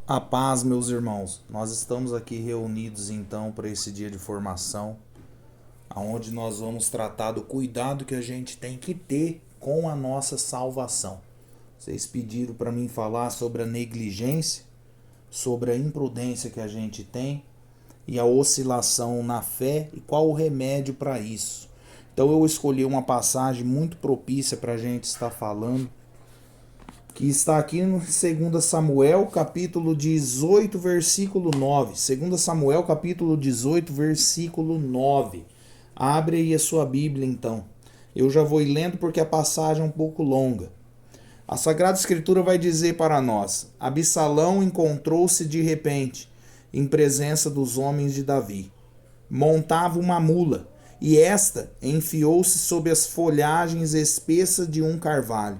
A paz, meus irmãos. Nós estamos aqui reunidos então para esse dia de formação, aonde nós vamos tratar do cuidado que a gente tem que ter com a nossa salvação. Vocês pediram para mim falar sobre a negligência, sobre a imprudência que a gente tem e a oscilação na fé e qual o remédio para isso. Então eu escolhi uma passagem muito propícia para a gente estar falando, que está aqui no 2 Samuel, capítulo 18, versículo 9. 2 Samuel, capítulo 18, versículo 9. Abre aí a sua Bíblia, então. Eu já vou lendo porque a passagem é um pouco longa. A Sagrada Escritura vai dizer para nós: Absalão encontrou-se de repente em presença dos homens de Davi. Montava uma mula, e esta enfiou-se sob as folhagens espessas de um carvalho.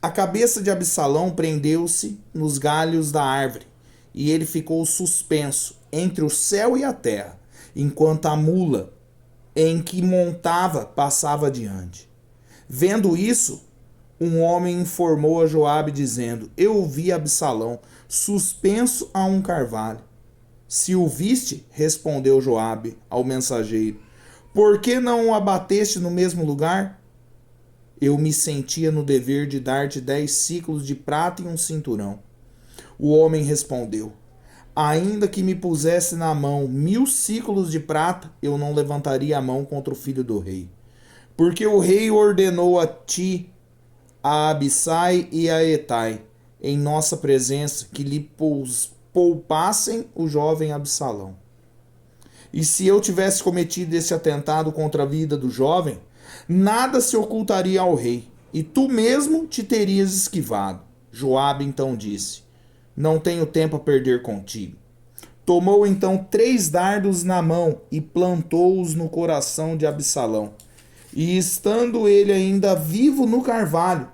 A cabeça de Absalão prendeu-se nos galhos da árvore, e ele ficou suspenso entre o céu e a terra, enquanto a mula em que montava passava adiante. Vendo isso, um homem informou a Joabe dizendo: Eu vi Absalão suspenso a um carvalho. Se o viste, respondeu Joabe ao mensageiro, por que não o abateste no mesmo lugar? Eu me sentia no dever de dar-te 10 ciclos de prata e um cinturão. O homem respondeu: Ainda que me pusesse na mão 1000 ciclos de prata, eu não levantaria a mão contra o filho do rei. Porque o rei ordenou a ti, a Abissai e a Etai, em nossa presença, que lhe poupassem o jovem Absalão. E se eu tivesse cometido esse atentado contra a vida do jovem, nada se ocultaria ao rei, e tu mesmo te terias esquivado. Joabe então disse: Não tenho tempo a perder contigo. Tomou então 3 dardos na mão e plantou-os no coração de Absalão. E estando ele ainda vivo no carvalho,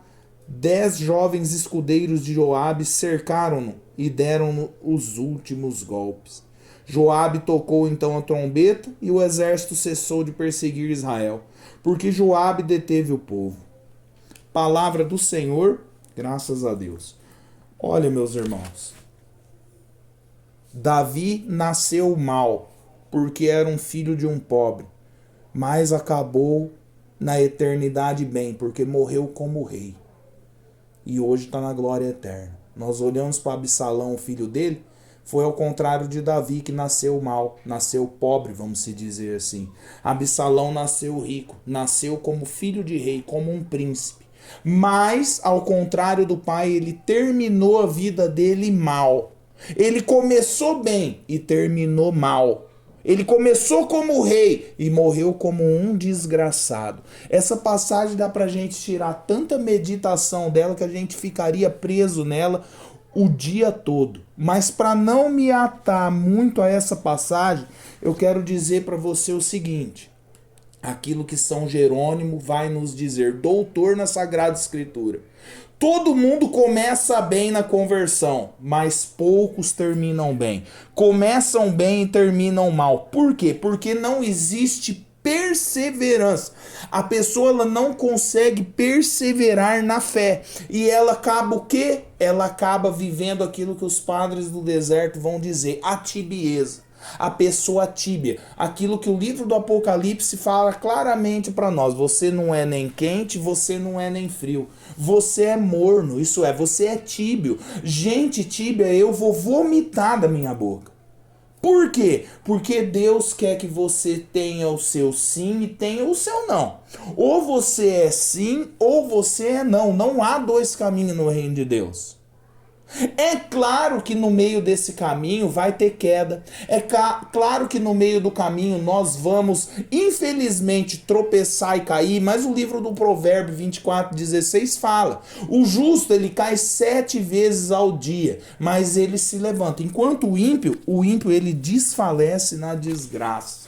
10 jovens escudeiros de Joabe cercaram-no e deram-no os últimos golpes. Joabe tocou então a trombeta e o exército cessou de perseguir Israel, porque Joabe deteve o povo. Palavra do Senhor, graças a Deus. Olha, meus irmãos, Davi nasceu mal, porque era um filho de um pobre, mas acabou na eternidade bem, porque morreu como rei. E hoje está na glória eterna. Nós olhamos para Absalão, o filho dele, foi ao contrário de Davi, que nasceu mal, nasceu pobre, vamos se dizer assim. Absalão nasceu rico, nasceu como filho de rei, como um príncipe. Mas, ao contrário do pai, ele terminou a vida dele mal. Ele começou bem e terminou mal. Ele começou como rei e morreu como um desgraçado. Essa passagem dá pra gente tirar tanta meditação dela que a gente ficaria preso nela o dia todo. Mas para não me atar muito a essa passagem, eu quero dizer para você o seguinte: aquilo que São Jerônimo vai nos dizer, doutor na Sagrada Escritura. Todo mundo começa bem na conversão, mas poucos terminam bem. Começam bem e terminam mal. Por quê? Porque não existe perseverança. A pessoa ela não consegue perseverar na fé. E ela acaba o quê? Ela acaba vivendo aquilo que os padres do deserto vão dizer, a tibieza. A pessoa tíbia, aquilo que o livro do Apocalipse fala claramente para nós: você não é nem quente, você não é nem frio, você é morno, isso é, você é tíbio. Gente tíbia, eu vou vomitar da minha boca. Por quê? Porque Deus quer que você tenha o seu sim e tenha o seu não. Ou você é sim ou você é não. Não há dois caminhos no reino de Deus. É claro que no meio desse caminho vai ter queda. É claro que no meio do caminho nós vamos, infelizmente, tropeçar e cair. Mas o livro do Provérbio 24:16 fala: o justo ele cai 7 vezes ao dia, mas ele se levanta. Enquanto o ímpio ele desfalece na desgraça.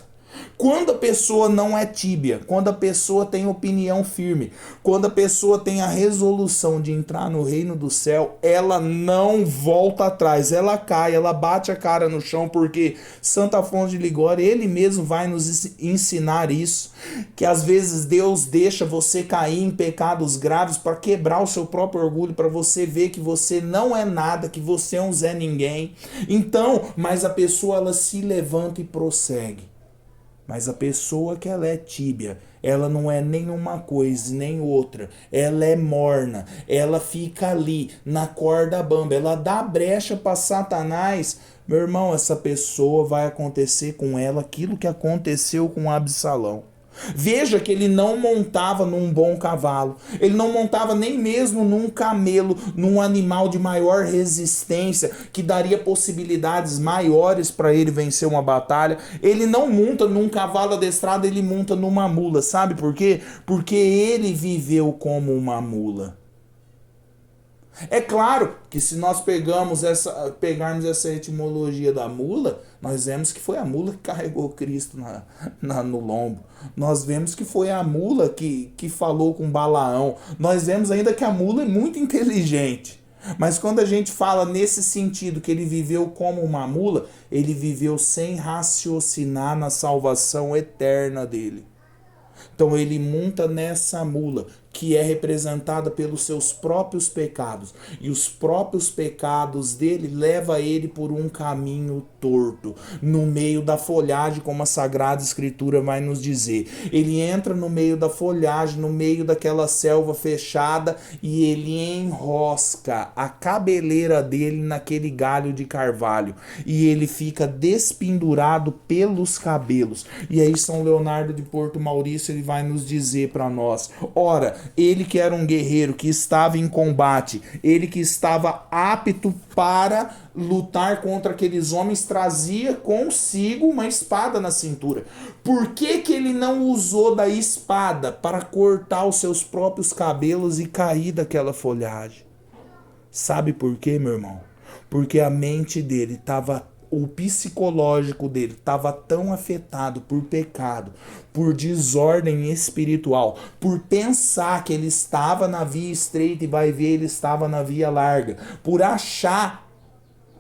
Quando a pessoa não é tíbia, quando a pessoa tem opinião firme, quando a pessoa tem a resolução de entrar no reino do céu, ela não volta atrás, ela cai, ela bate a cara no chão, porque Santo Afonso de Ligório, ele mesmo vai nos ensinar isso, que às vezes Deus deixa você cair em pecados graves para quebrar o seu próprio orgulho, para você ver que você não é nada, que você é um Zé Ninguém. Então, mas a pessoa ela se levanta e prossegue. Mas a pessoa que ela é tíbia, ela não é nenhuma coisa nem outra, ela é morna, ela fica ali na corda bamba, ela dá brecha para Satanás. Meu irmão, essa pessoa vai acontecer com ela aquilo que aconteceu com Absalão. Veja que ele não montava num bom cavalo, ele não montava nem mesmo num camelo, num animal de maior resistência, que daria possibilidades maiores para ele vencer uma batalha. Ele não monta num cavalo adestrado, ele monta numa mula. Sabe por quê? Porque ele viveu como uma mula. É claro que se nós pegarmos essa etimologia da mula, nós vemos que foi a mula que carregou Cristo no lombo. Nós vemos que foi a mula que falou com Balaão. Nós vemos ainda que a mula é muito inteligente. Mas quando a gente fala nesse sentido que ele viveu como uma mula, ele viveu sem raciocinar na salvação eterna dele. Então ele monta nessa mula, que é representada pelos seus próprios pecados. E os próprios pecados dele levam ele por um caminho torto, no meio da folhagem, como a Sagrada Escritura vai nos dizer. Ele entra no meio da folhagem, no meio daquela selva fechada, e ele enrosca a cabeleira dele naquele galho de carvalho. E ele fica despendurado pelos cabelos. E aí São Leonardo de Porto Maurício ele vai nos dizer para nós: ora, ele que era um guerreiro, que estava em combate, ele que estava apto para lutar contra aqueles homens, trazia consigo uma espada na cintura. Por que que ele não usou da espada para cortar os seus próprios cabelos e cair daquela folhagem? Sabe por quê, meu irmão? Porque a mente dele estava... O psicológico dele estava tão afetado por pecado, por desordem espiritual, por pensar que ele estava na via estreita e vai ver ele estava na via larga, por achar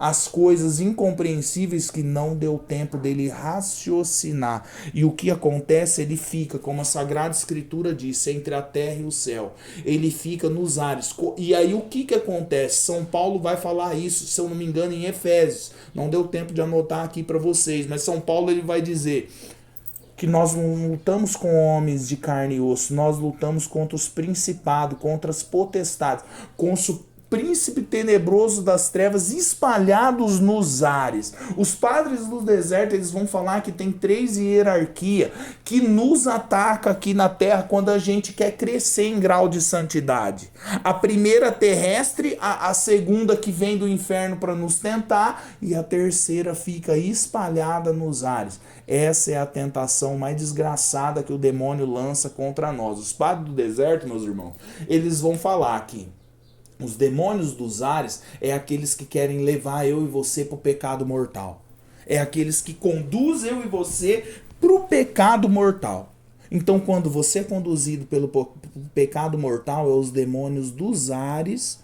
as coisas incompreensíveis que não deu tempo dele raciocinar. E o que acontece? Ele fica, como a Sagrada Escritura diz, entre a terra e o céu. Ele fica nos ares. E aí o que acontece? São Paulo vai falar isso, se eu não me engano, em Efésios. Não deu tempo de anotar aqui para vocês, mas São Paulo ele vai dizer que nós não lutamos com homens de carne e osso, nós lutamos contra os principados, contra as potestades, contra o príncipe tenebroso das trevas espalhados nos ares. Os padres do deserto eles vão falar que tem 3 hierarquias que nos ataca aqui na terra quando a gente quer crescer em grau de santidade. A primeira terrestre, a segunda que vem do inferno para nos tentar, e a terceira fica espalhada nos ares. Essa é a tentação mais desgraçada que o demônio lança contra nós. Os padres do deserto, meus irmãos, eles vão falar que os demônios dos ares é aqueles que querem levar eu e você para o pecado mortal. É aqueles que conduzem eu e você para o pecado mortal. Então, quando você é conduzido pelo pecado mortal, é os demônios dos ares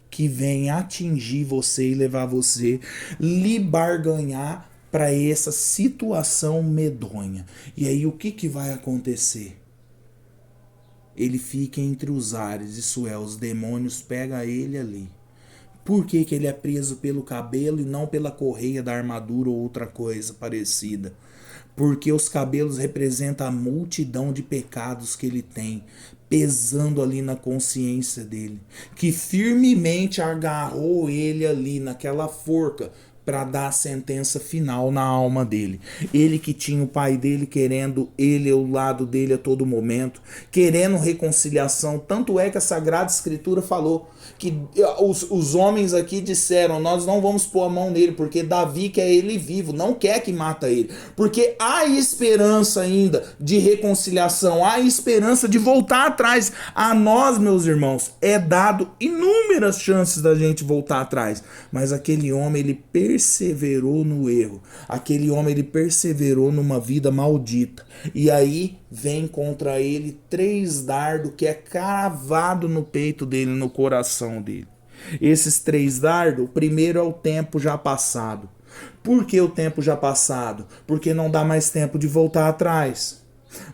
que vêm atingir você e levar você, lhe barganhar para essa situação medonha. E aí, o que vai acontecer? Ele fica entre os ares, isso é, os demônios pegam ele ali. Por que ele é preso pelo cabelo e não pela correia da armadura ou outra coisa parecida? Porque os cabelos representam a multidão de pecados que ele tem, pesando ali na consciência dele, que firmemente agarrou ele ali naquela forca, para dar a sentença final na alma dele. Ele que tinha o pai dele querendo ele ao lado dele a todo momento, querendo reconciliação. Tanto é que a Sagrada Escritura falou que os homens aqui disseram, nós não vamos pôr a mão nele, porque Davi quer ele vivo, não quer que mata ele, porque há esperança ainda de reconciliação, há esperança de voltar atrás. A nós, meus irmãos, é dado inúmeras chances da gente voltar atrás, mas aquele homem, ele perseverou no erro, aquele homem, ele perseverou numa vida maldita, e aí vem contra ele 3 dardos que é cravado no peito dele, no coração dele. Esses 3 dardos, o primeiro é o tempo já passado. Por que o tempo já passado? Porque não dá mais tempo de voltar atrás.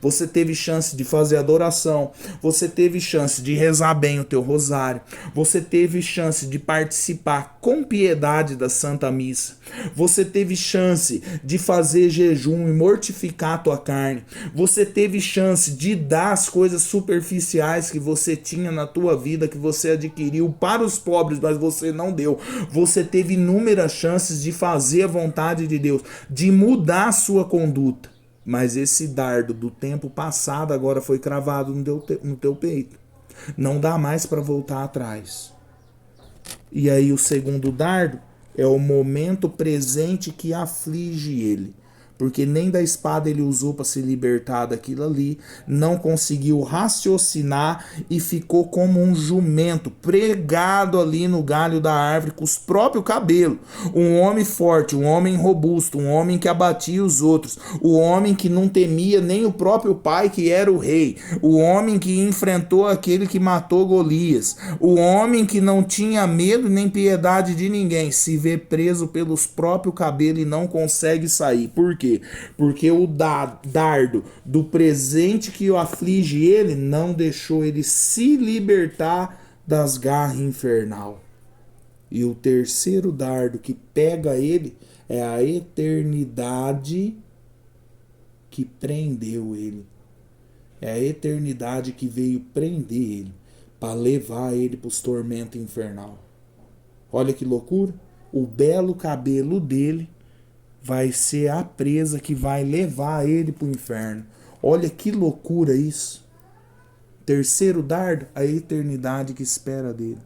Você teve chance de fazer adoração, você teve chance de rezar bem o teu rosário, você teve chance de participar com piedade da Santa Missa, você teve chance de fazer jejum e mortificar a tua carne, você teve chance de dar as coisas superficiais que você tinha na tua vida, que você adquiriu para os pobres, mas você não deu. Você teve inúmeras chances de fazer a vontade de Deus, de mudar a sua conduta. Mas esse dardo do tempo passado agora foi cravado no teu peito. Não dá mais para voltar atrás. E aí o segundo dardo é o momento presente que aflige ele. Porque nem da espada ele usou para se libertar daquilo ali, não conseguiu raciocinar e ficou como um jumento pregado ali no galho da árvore com os próprios cabelos. Um homem forte, um homem robusto, um homem que abatia os outros, o homem que não temia nem o próprio pai que era o rei, o homem que enfrentou aquele que matou Golias, o homem que não tinha medo nem piedade de ninguém, se vê preso pelos próprios cabelos e não consegue sair. Por quê? Porque o dardo do presente que o aflige ele não deixou ele se libertar das garras infernal. E o terceiro dardo que pega ele é a eternidade que prendeu ele. É a eternidade que veio prender ele, para levar ele para os tormentos infernal. Olha que loucura! O belo cabelo dele vai ser a presa que vai levar ele para o inferno. Olha que loucura isso. Terceiro dardo, a eternidade que espera dele.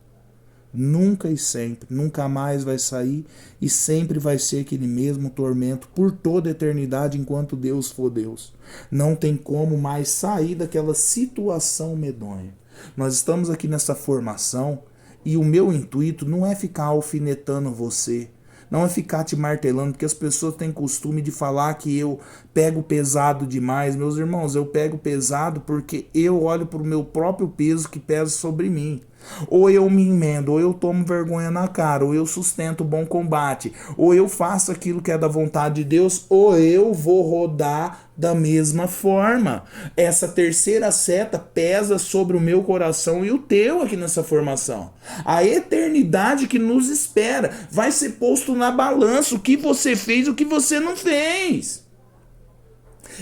Nunca e sempre, nunca mais vai sair e sempre vai ser aquele mesmo tormento por toda a eternidade enquanto Deus for Deus. Não tem como mais sair daquela situação medonha. Nós estamos aqui nessa formação e o meu intuito não é ficar alfinetando você, não é ficar te martelando, porque as pessoas têm costume de falar que eu pego pesado demais. Meus irmãos, eu pego pesado porque eu olho para o meu próprio peso que pesa sobre mim. Ou eu me emendo, ou eu tomo vergonha na cara, ou eu sustento o bom combate, ou eu faço aquilo que é da vontade de Deus, ou eu vou rodar da mesma forma. Essa terceira seta pesa sobre o meu coração e o teu aqui nessa formação. A eternidade que nos espera vai ser posto na balança, o que você fez, o que você não fez.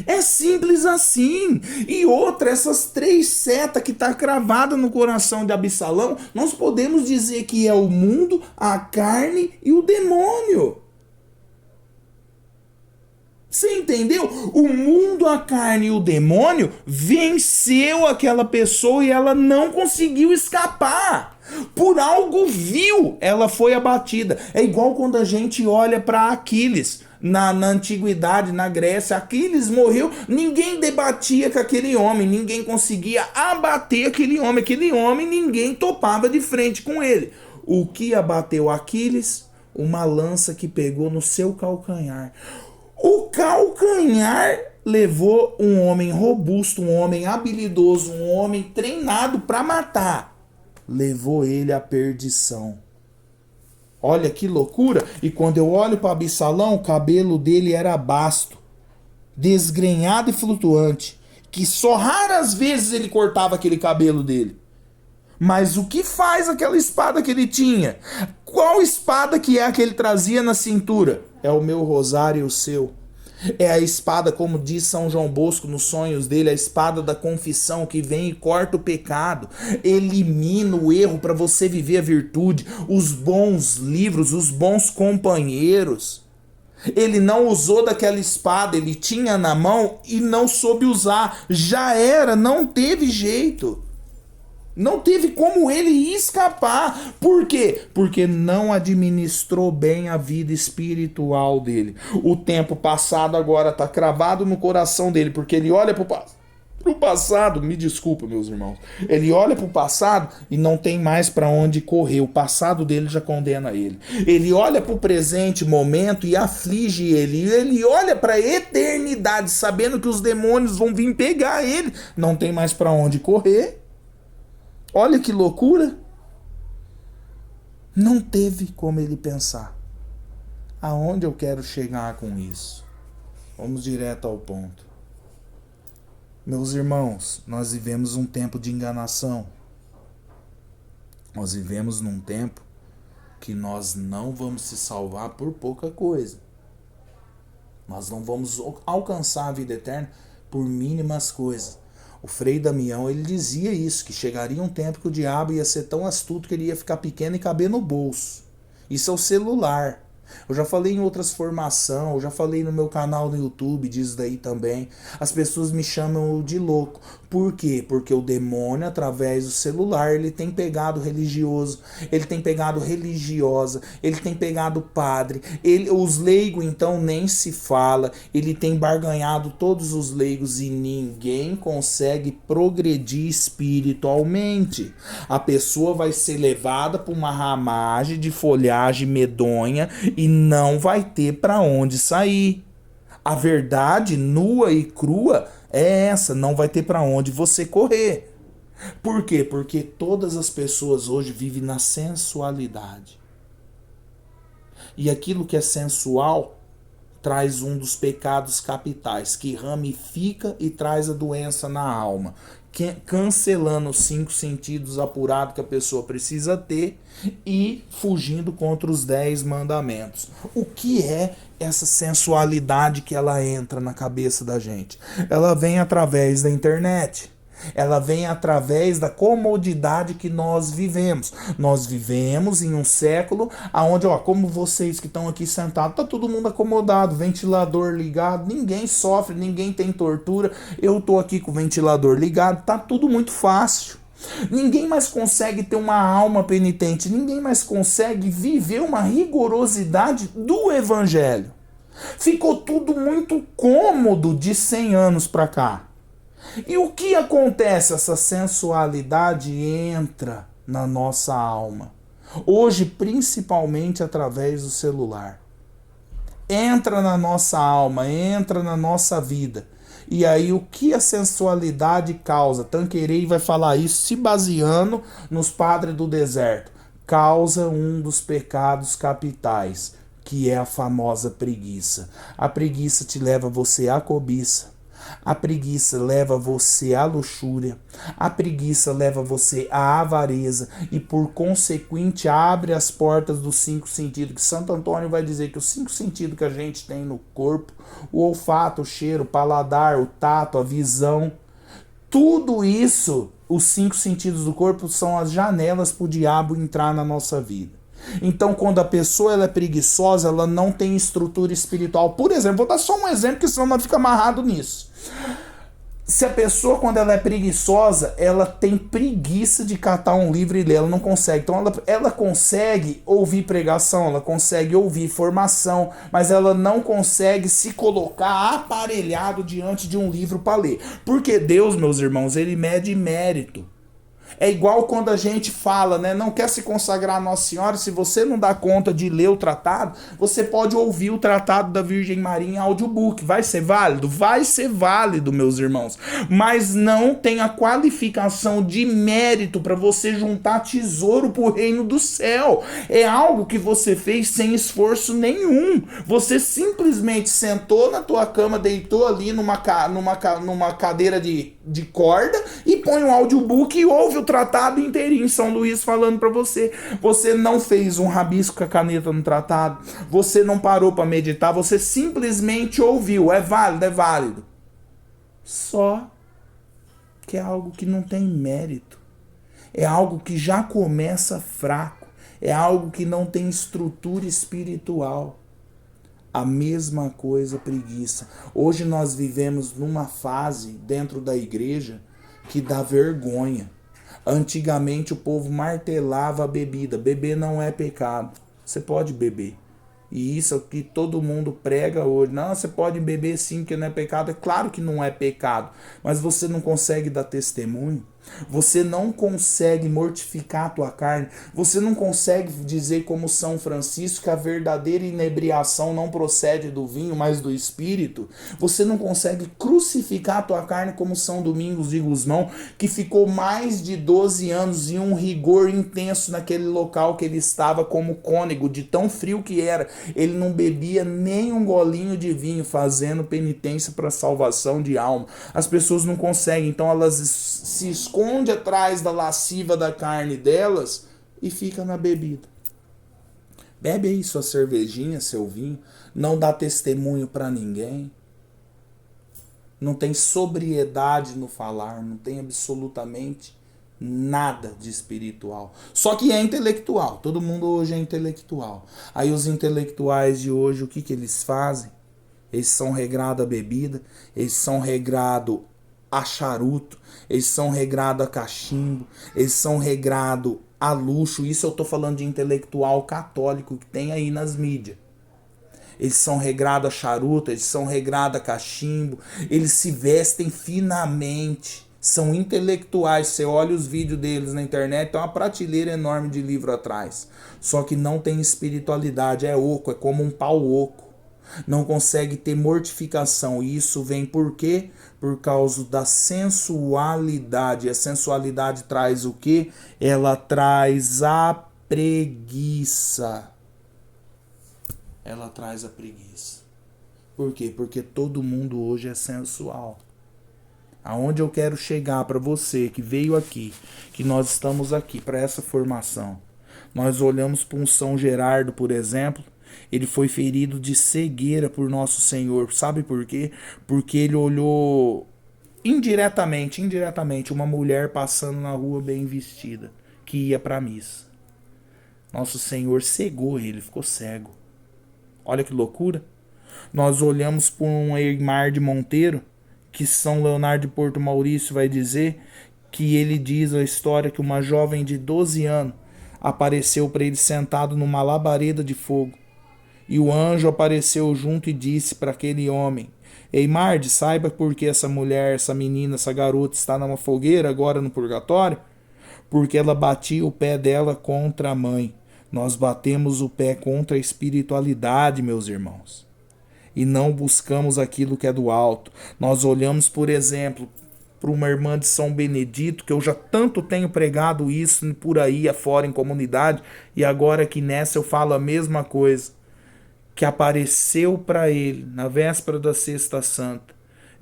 É simples assim. E outra, essas 3 setas que está cravada no coração de Absalão, nós podemos dizer que é o mundo, a carne e o demônio. Você entendeu? O mundo, a carne e o demônio venceu aquela pessoa e ela não conseguiu escapar. Por algo vil, ela foi abatida. É igual quando a gente olha para Aquiles. Na antiguidade, na Grécia, Aquiles morreu, ninguém debatia com aquele homem, ninguém conseguia abater aquele homem ninguém topava de frente com ele. O que abateu Aquiles? Uma lança que pegou no seu calcanhar. O calcanhar levou um homem robusto, um homem habilidoso, um homem treinado para matar. Levou ele à perdição. Olha que loucura. E quando eu olho para Absalão, o cabelo dele era basto, desgrenhado e flutuante, que só raras vezes ele cortava aquele cabelo dele. Mas o que faz aquela espada que ele tinha? Qual espada que é a que ele trazia na cintura? É o meu rosário e o seu. É a espada, como diz São João Bosco nos sonhos dele, a espada da confissão que vem e corta o pecado, elimina o erro para você viver a virtude, os bons livros, os bons companheiros. Ele não usou daquela espada, ele tinha na mão e não soube usar. Já era, não teve jeito. Não teve como ele escapar. Por quê? Porque não administrou bem a vida espiritual dele. O tempo passado agora está cravado no coração dele, porque ele olha para o passado, me desculpa, meus irmãos. Ele olha para o passado e não tem mais para onde correr. O passado dele já condena ele. Ele olha para o presente momento e aflige ele. Ele olha para a eternidade, sabendo que os demônios vão vir pegar ele. Não tem mais para onde correr. Olha que loucura. Não teve como ele pensar. Aonde eu quero chegar com isso? Vamos direto ao ponto. Meus irmãos, nós vivemos um tempo de enganação. Nós vivemos num tempo que nós não vamos se salvar por pouca coisa. Nós não vamos alcançar a vida eterna por mínimas coisas. O Frei Damião, ele dizia isso, que chegaria um tempo que o diabo ia ser tão astuto que ele ia ficar pequeno e caber no bolso. Isso é o celular. Eu já falei em outras formações, eu já falei no meu canal no YouTube disso daí também. As pessoas me chamam de louco. Por quê? Porque o demônio, através do celular, ele tem pegado religioso, ele tem pegado religiosa, ele tem pegado padre, os leigos então nem se fala, ele tem barganhado todos os leigos e ninguém consegue progredir espiritualmente. A pessoa vai ser levada para uma ramagem de folhagem medonha e não vai ter para onde sair. A verdade nua e crua é essa, não vai ter para onde você correr. Por quê? Porque todas as pessoas hoje vivem na sensualidade. E aquilo que é sensual traz um dos pecados capitais, que ramifica e traz a doença na alma, cancelando os 5 sentidos apurados que a pessoa precisa ter e fugindo contra os 10 mandamentos. O que é essa sensualidade que ela entra na cabeça da gente? Ela vem através da internet. Ela vem através da comodidade que nós vivemos. Nós vivemos em um século onde, como vocês que estão aqui sentados, tá todo mundo acomodado, ventilador ligado, ninguém sofre, ninguém tem tortura. Eu tô aqui com o ventilador ligado, tá tudo muito fácil. Ninguém mais consegue ter uma alma penitente, ninguém mais consegue viver uma rigorosidade do evangelho. Ficou tudo muito cômodo de 100 anos para cá. E o que acontece? Essa sensualidade entra na nossa alma. Hoje, principalmente através do celular. Entra na nossa alma, entra na nossa vida. E aí, o que a sensualidade causa? Tanqueray vai falar isso se baseando nos padres do deserto. Causa um dos pecados capitais, que é a famosa preguiça. A preguiça te leva você à cobiça. A preguiça leva você à luxúria, a preguiça leva você à avareza e por consequente abre as portas dos 5 sentidos, que Santo Antônio vai dizer que os 5 sentidos que a gente tem no corpo, o olfato, o cheiro, o paladar, o tato, a visão, tudo isso, os 5 sentidos do corpo são as janelas para o diabo entrar na nossa vida. Então, quando a pessoa ela é preguiçosa, ela não tem estrutura espiritual. Por exemplo, vou dar só um exemplo, que senão não fica amarrado nisso. Se a pessoa, quando ela é preguiçosa, ela tem preguiça de catar um livro e ler, ela não consegue. Então, ela consegue ouvir pregação, ela consegue ouvir formação, mas ela não consegue se colocar aparelhado diante de um livro para ler. Porque Deus, meus irmãos, ele mede mérito. É igual quando a gente fala, né? Não quer se consagrar a Nossa Senhora, se você não dá conta de ler o tratado, você pode ouvir o tratado da Virgem Maria em audiobook. Vai ser válido? Vai ser válido, meus irmãos. Mas não tem a qualificação de mérito para você juntar tesouro para o reino do céu. É algo que você fez sem esforço nenhum. Você simplesmente sentou na tua cama, deitou ali numa cadeira de corda e põe um audiobook e ouve o tratado inteirinho, São Luís falando para você. Você não fez um rabisco com a caneta no tratado, você não parou para meditar, você simplesmente ouviu. É válido? É válido. Só que é algo que não tem mérito. É algo que já começa fraco. É algo que não tem estrutura espiritual. A mesma coisa, preguiça. Hoje nós vivemos numa fase dentro da igreja que dá vergonha. Antigamente o povo martelava a bebida. Beber não é pecado. Você pode beber. E isso é o que todo mundo prega hoje. Não, você pode beber sim, que não é pecado. É claro que não é pecado. Mas você não consegue dar testemunho. Você não consegue mortificar a tua carne. Você não consegue dizer como São Francisco que a verdadeira inebriação não procede do vinho, mas do espírito. Você não consegue crucificar a tua carne como São Domingos de Gusmão, que ficou mais de 12 anos em um rigor intenso naquele local que ele estava como cônego, de tão frio que era. Ele não bebia nem um golinho de vinho, fazendo penitência para salvação de alma. As pessoas não conseguem, então elas se esconde atrás da lasciva da carne delas e fica na bebida. Bebe aí sua cervejinha, seu vinho, não dá testemunho para ninguém, não tem sobriedade no falar, não tem absolutamente nada de espiritual. Só que é intelectual, todo mundo hoje é intelectual. Aí os intelectuais de hoje, o que eles fazem? Eles são regrados a bebida, eles são regrados a charuto, eles são regrados a cachimbo, eles são regrados a luxo. Isso eu tô falando de intelectual católico que tem aí nas mídias. Eles são regrados a charuto, eles são regrados a cachimbo, eles se vestem finamente, são intelectuais. Você olha os vídeos deles na internet, tem uma prateleira enorme de livro atrás. Só que não tem espiritualidade, é oco, é como um pau oco. Não consegue ter mortificação. E isso vem por quê? Por causa da sensualidade. A sensualidade traz o quê? Ela traz a preguiça. Ela traz a preguiça. Por quê? Porque todo mundo hoje é sensual. Aonde eu quero chegar para você que veio aqui, que nós estamos aqui para essa formação. Nós olhamos para um São Gerardo, por exemplo. Ele foi ferido de cegueira por Nosso Senhor. Sabe por quê? Porque ele olhou indiretamente, uma mulher passando na rua bem vestida, que ia para a missa. Nosso Senhor cegou ele, ficou cego. Olha que loucura. Nós olhamos por um Eymar de Monteiro, que São Leonardo de Porto Maurício vai dizer, que ele diz a história que uma jovem de 12 anos apareceu para ele sentado numa labareda de fogo. E o anjo apareceu junto e disse para aquele homem: Eymar, saiba por que essa mulher, essa menina, essa garota está numa fogueira agora no purgatório? Porque ela batia o pé dela contra a mãe. Nós batemos o pé contra a espiritualidade, meus irmãos. E não buscamos aquilo que é do alto. Nós olhamos, por exemplo, para uma irmã de São Benedito, que eu já tanto tenho pregado isso por aí afora em comunidade, e agora aqui nessa eu falo a mesma coisa. Que apareceu para ele na véspera da Sexta Santa,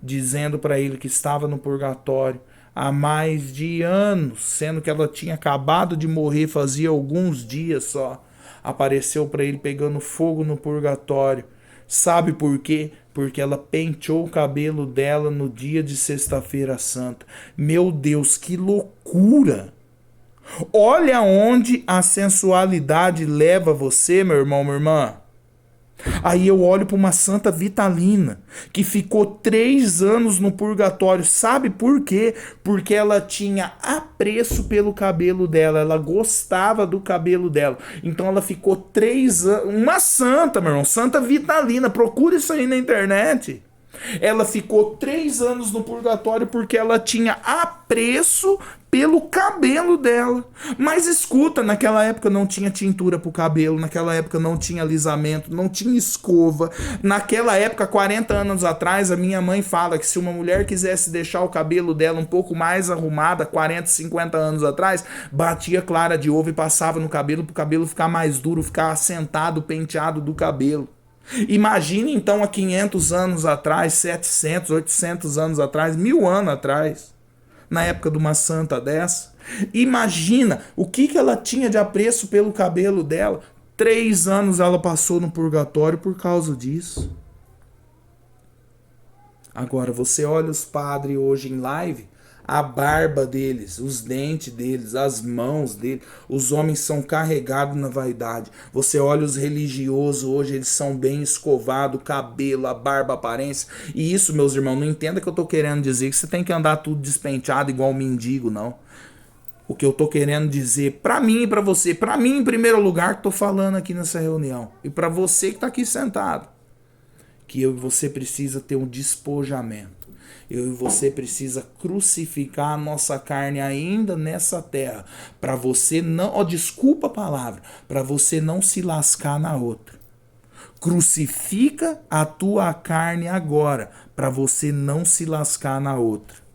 dizendo para ele que estava no purgatório há mais de anos, sendo que ela tinha acabado de morrer fazia alguns dias só. Apareceu para ele pegando fogo no purgatório. Sabe por quê? Porque ela penteou o cabelo dela no dia de Sexta-feira Santa. Meu Deus, que loucura! Olha onde a sensualidade leva você, meu irmão, minha irmã. Aí eu olho para uma Santa Vitalina, que ficou 3 anos no purgatório. Sabe por quê? Porque ela tinha apreço pelo cabelo dela. Ela gostava do cabelo dela. Então ela ficou 3 anos... Uma santa, meu irmão. Santa Vitalina. Procura isso aí na internet. Ela ficou 3 anos no purgatório porque ela tinha apreço pelo cabelo dela. Mas escuta, naquela época não tinha tintura pro cabelo, naquela época não tinha alisamento, não tinha escova. Naquela época, 40 anos atrás, a minha mãe fala que se uma mulher quisesse deixar o cabelo dela um pouco mais arrumada, 40, 50 anos atrás, batia clara de ovo e passava no cabelo pro cabelo ficar mais duro, ficar assentado, penteado do cabelo. Imagine então há 500 anos atrás, 700, 800 anos atrás, 1000 anos atrás, na época de uma santa dessa. Imagina o que ela tinha de apreço pelo cabelo dela. 3 anos ela passou no purgatório por causa disso. Agora você olha os padres hoje em live, a barba deles, os dentes deles, as mãos deles, os homens são carregados na vaidade. Você olha os religiosos hoje, eles são bem escovados, o cabelo, a barba, a aparência. E isso, meus irmãos, não entenda que eu tô querendo dizer que você tem que andar tudo despenteado igual um mendigo, não. O que eu tô querendo dizer para mim e para você, para mim em primeiro lugar que tô falando aqui nessa reunião, e para você que tá aqui sentado, que eu e você precisa ter um despojamento. Eu e você precisa crucificar a nossa carne ainda nessa terra, para você não, ó, desculpa a palavra, para você não se lascar na outra. Crucifica a tua carne agora, para você não se lascar na outra.